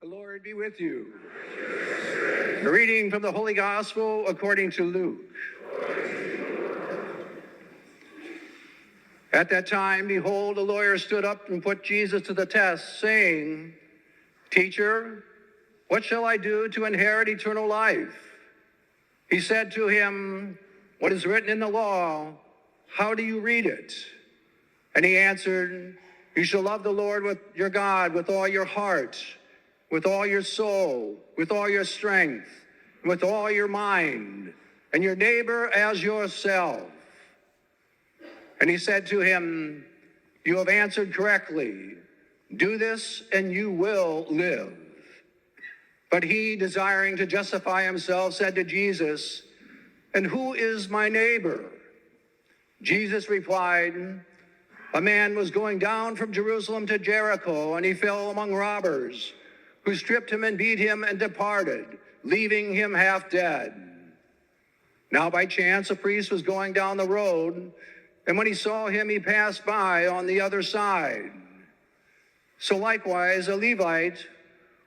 The Lord be with you. A reading from the Holy Gospel according to Luke. At that time, behold, a lawyer stood up and put Jesus to the test, saying, "Teacher, what shall I do to inherit eternal life?" He said to him, "What is written in the law? How do you read it?" And he answered, "You shall love the Lord with your God with all your heart, with all your soul, with all your strength, with all your mind, and your neighbor as yourself." And he said to him, "You have answered correctly. Do this and you will live." But he, desiring to justify himself, said to Jesus, "And who is my neighbor?" Jesus replied, "A man was going down from Jerusalem to Jericho, and he fell among robbers, who stripped him and beat him and departed, leaving him half dead. Now by chance a priest was going down the road, and when he saw him, he passed by on the other side. So likewise a Levite,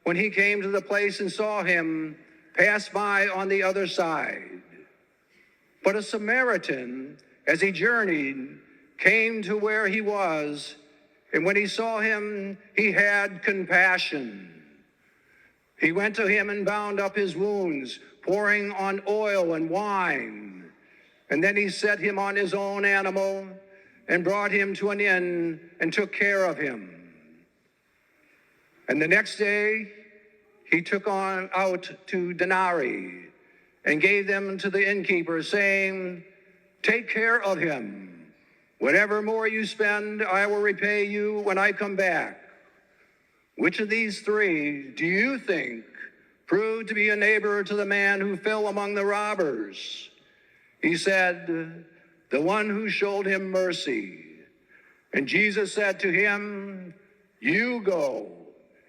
when he came to the place and saw him, passed by on the other side. But a Samaritan, as he journeyed, came to where he was, and when he saw him, he had compassion. He went to him and bound up his wounds, pouring on oil and wine. And then he set him on his own animal and brought him to an inn and took care of him. And the next day he took out 2 denarii and gave them to the innkeeper, saying, "Take care of him. Whatever more you spend, I will repay you when I come back." Which of these 3 do you think proved to be a neighbor to the man who fell among the robbers? He said, "The one who showed him mercy." And Jesus said to him, "You go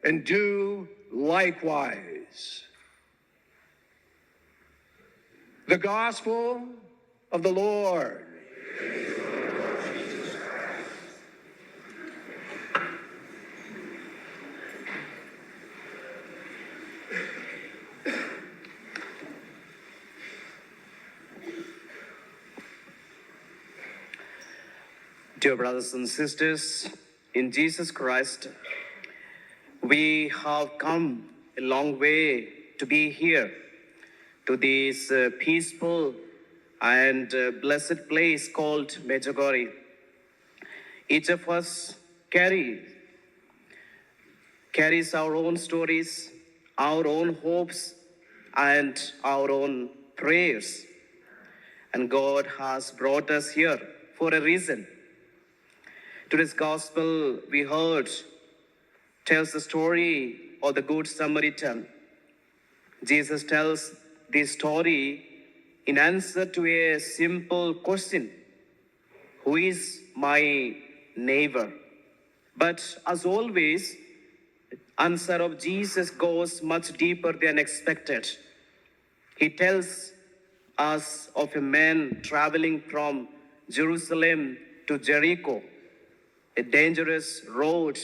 and do likewise." The Gospel of the Lord. Dear brothers and sisters, in Jesus Christ, we have come a long way to be here, to this peaceful and blessed place called Medjugorje. Each of us carries our own stories, our own hopes, and our own prayers. And God has brought us here for a reason. Today's gospel we heard tells the story of the Good Samaritan. Jesus tells this story in answer to a simple question: who is my neighbor? But as always, the answer of Jesus goes much deeper than expected. He tells us of a man traveling from Jerusalem to Jericho, a dangerous road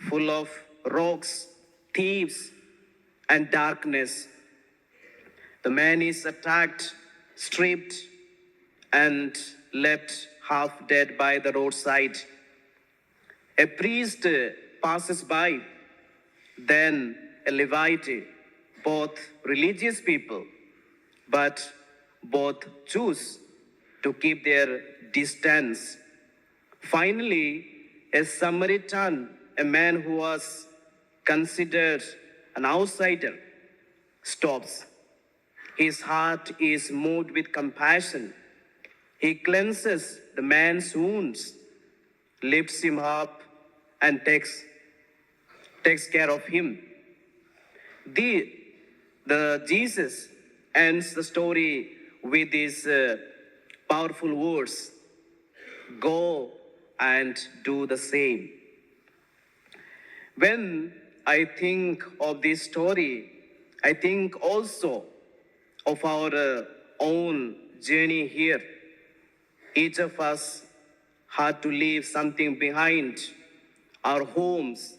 full of rocks, thieves, and darkness. The man is attacked, stripped, and left half dead by the roadside. A priest passes by, then a Levite, both religious people, but both choose to keep their distance. Finally, a Samaritan, a man who was considered an outsider, stops. His heart is moved with compassion. He cleanses the man's wounds, lifts him up, and takes care of him. The Jesus ends the story with these powerful words: "Go and do the same." When I think of this story, I think also of our own journey here. Each of us had to leave something behind: our homes,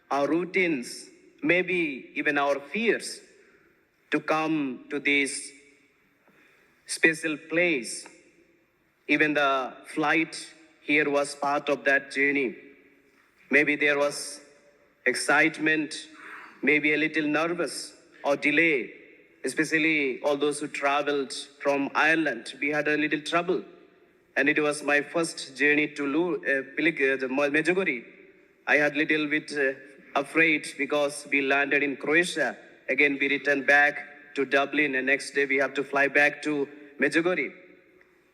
our routines, maybe even our fears, to come to this special place. Even the flight here was part of that journey. Maybe there was excitement, maybe a little nervous or delay, especially all those who traveled from Ireland. We had a little trouble, and it was my first journey to Medjugorje. I had little bit afraid because we landed in Croatia. Again, we returned back to Dublin, and next day we have to fly back to Medjugorje.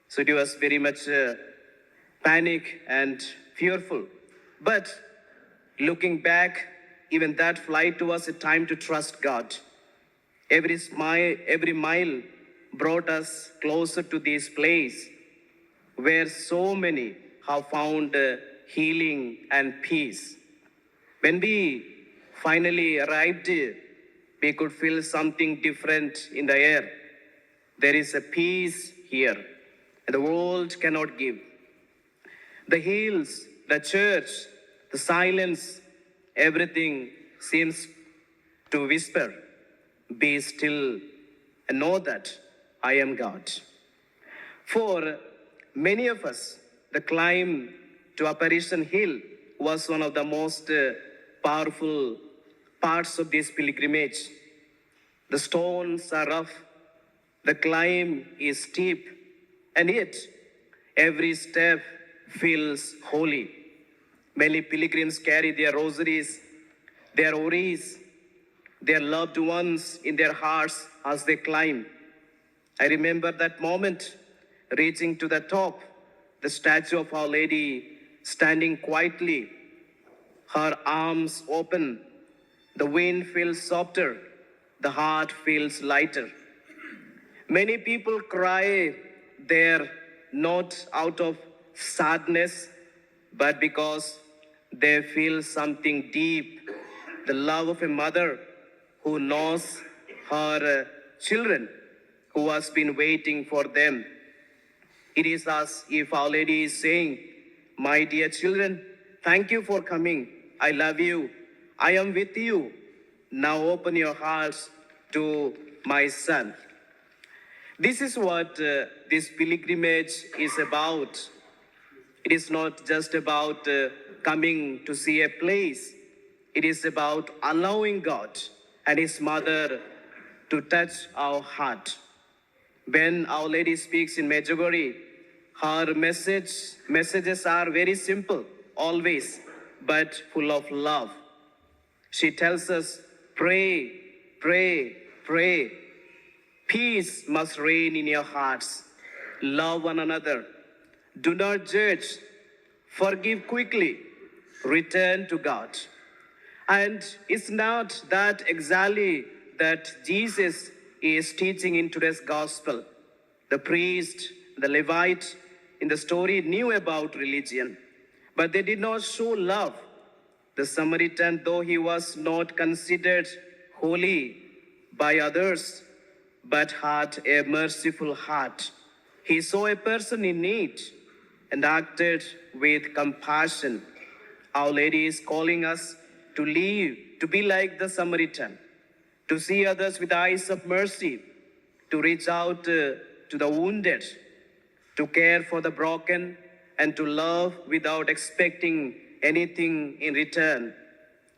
So it was very much panic and fearful. But looking back, even that flight was a time to trust God. Every mile brought us closer to this place where so many have found healing and peace. When we finally arrived here, we could feel something different in the air. There is a peace here, and the world cannot give. The hills, the church, the silence, everything seems to whisper, "Be still and know that I am God." For many of us, the climb to Apparition Hill was one of the most powerful parts of this pilgrimage. The stones are rough, the climb is steep, and yet every step feels holy. Many pilgrims carry their rosaries, their worries, their loved ones in their hearts as they climb. I remember that moment, reaching to the top, the statue of Our Lady standing quietly, her arms open. The wind feels softer, the heart feels lighter. Many people cry there not out of sadness, but because they feel something deep, the love of a mother who knows her children, who has been waiting for them. It is as if Our Lady is saying, "My dear children, thank you for coming. I love you. I am with you. Now open your hearts to my son." This is what this pilgrimage is about. It is not just about coming to see a place. It is about allowing God and His Mother to touch our heart. When Our Lady speaks in Medjugorje, her messages are very simple, always, but full of love. She tells us, pray, pray, pray. Peace must reign in your hearts. Love one another. Do not judge. Forgive quickly. Return to God. And it's not that exactly that Jesus is teaching in today's gospel. The priest, the Levite in the story knew about religion, but they did not show love. The Samaritan, though he was not considered holy by others, but had a merciful heart. He saw a person in need and acted with compassion. Our Lady is calling us to live, to be like the Samaritan, to see others with eyes of mercy, to reach out to the wounded, to care for the broken, and to love without expecting anything in return.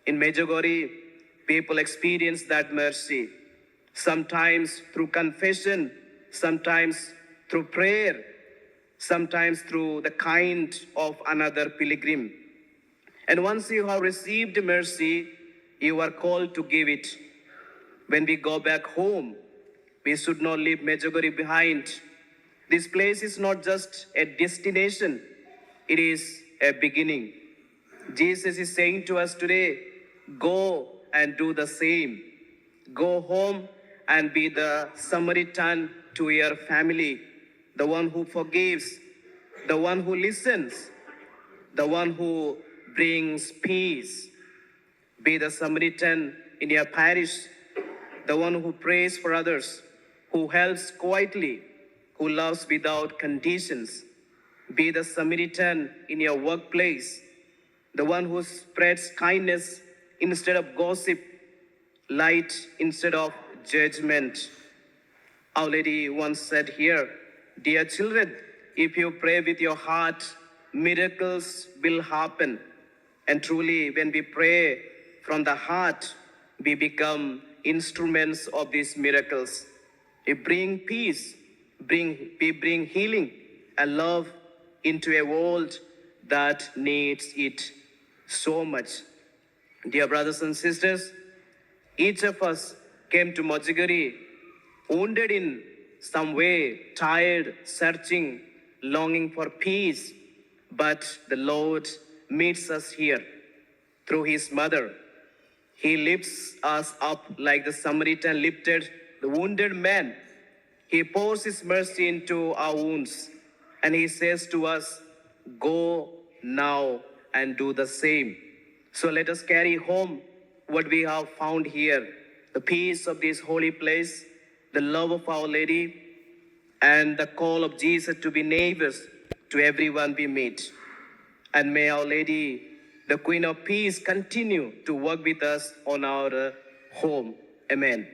In Medjugorje, people experience that mercy, sometimes through confession, sometimes through prayer, sometimes through the kind of another pilgrim. And once you have received mercy, you are called to give it. When we go back home, we should not leave Medjugorje behind. This place is not just a destination, it is a beginning. Jesus is saying to us today, go and do the same. Go home and be the Samaritan to your family, the one who forgives, the one who listens, the one who brings peace. Be the Samaritan in your parish, the one who prays for others, who helps quietly, who loves without conditions. Be the Samaritan in your workplace, the one who spreads kindness instead of gossip, light instead of judgment. Our Lady once said here, "Dear children, if you pray with your heart, miracles will happen." And truly, when we pray from the heart, we become instruments of these miracles. We bring peace, we bring healing and love into a world that needs it so much. Dear brothers and sisters, each of us came to Mojigari wounded in some way, tired, searching, longing for peace. But the Lord meets us here through his mother. He lifts us up like the Samaritan lifted the wounded man. He pours his mercy into our wounds and he says to us, "Go now and do the same." So let us carry home what we have found here, the peace of this holy place, the love of Our Lady, and the call of Jesus to be neighbors to everyone we meet. And may Our Lady, the Queen of Peace, continue to work with us on our home. Amen.